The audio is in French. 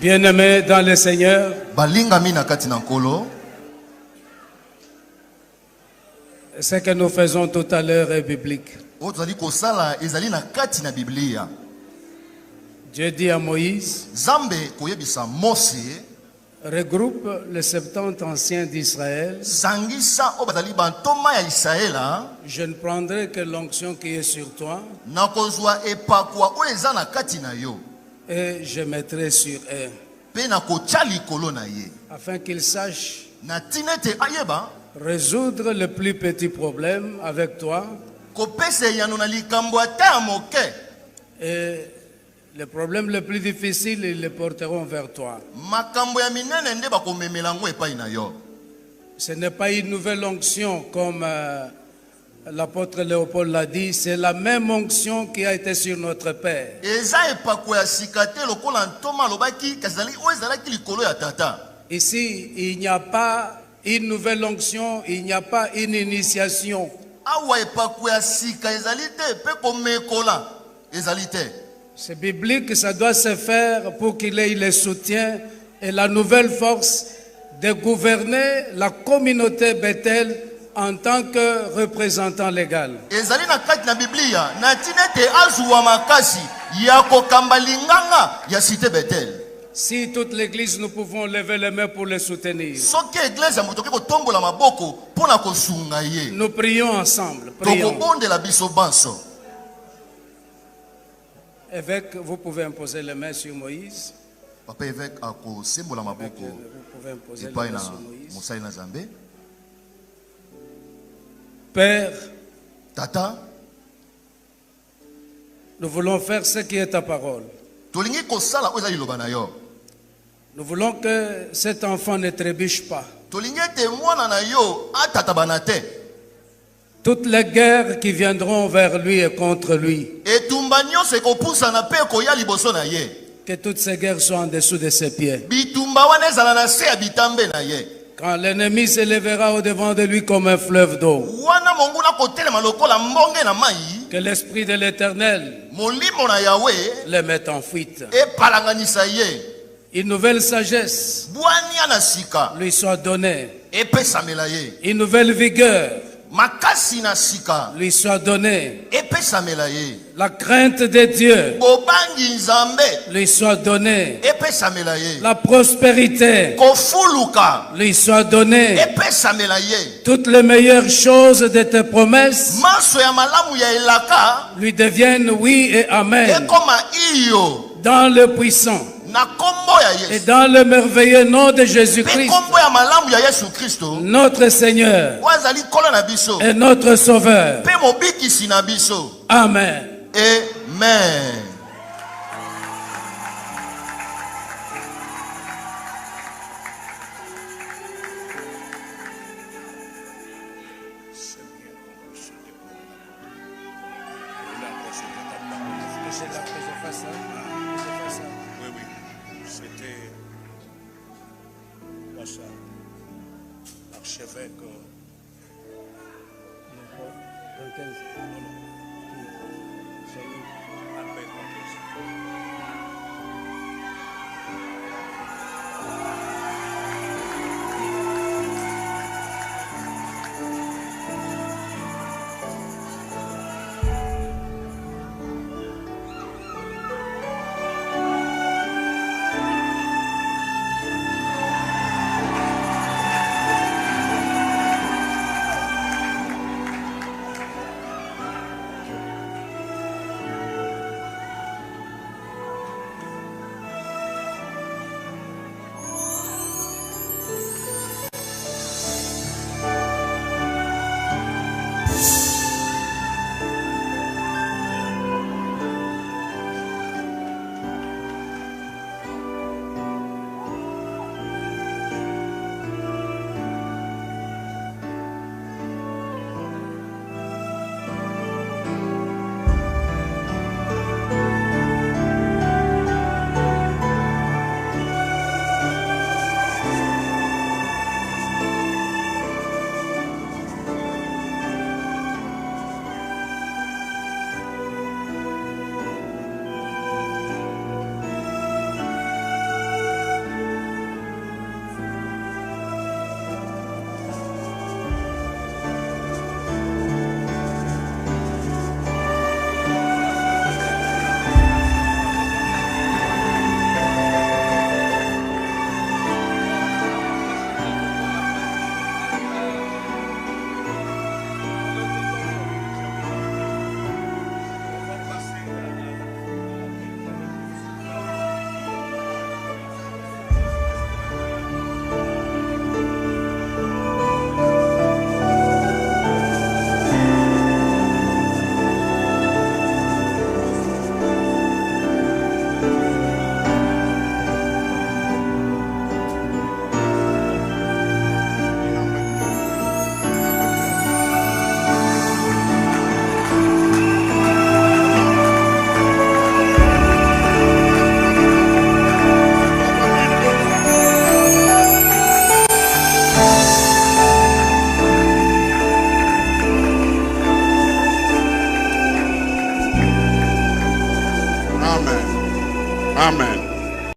Bien-aimés dans le Seigneur, ce que nous faisons tout à l'heure est biblique. Dieu dit à Moïse, regroupe les 70 anciens d'Israël. Je ne prendrai que l'onction qui est sur toi et je mettrai sur eux, afin qu'ils sachent résoudre le plus petit problème avec toi et les problèmes les plus difficiles, ils les porteront vers toi. Ce n'est pas une nouvelle onction comme l'apôtre Léopold l'a dit, c'est la même onction qui a été sur notre Père. Ici, il n'y a pas une nouvelle onction, il n'y a pas une initiation. C'est biblique, ça doit se faire pour qu'il ait le soutien et la nouvelle force de gouverner la communauté Bethel en tant que représentant légal. Si toute l'église, nous pouvons lever les mains pour le soutenir. Nous prions ensemble. Prions. Évêque, vous pouvez imposer les mains sur Moïse. Papa évêque a ko sembola maboko. Vous pouvez imposer les mains mains sur Moïse. Père, Tata, nous voulons faire ce qui est ta parole. Nous voulons que cet enfant ne trébuche pas. Toutes les guerres qui viendront vers lui et contre lui, que toutes ces guerres soient en dessous de ses pieds. Quand l'ennemi s'élèvera au-devant de lui comme un fleuve d'eau, que l'Esprit de l'Éternel le mette en fuite. Une nouvelle sagesse lui soit donnée. Une nouvelle vigueur lui soit donnée. La crainte de Dieu lui soit donnée. La prospérité lui soit donnée. Toutes les meilleures choses de tes promesses lui deviennent oui et amen. Dans le puissant et dans le merveilleux nom de Jésus-Christ, notre Seigneur et notre Sauveur. Amen. Amen. Amen.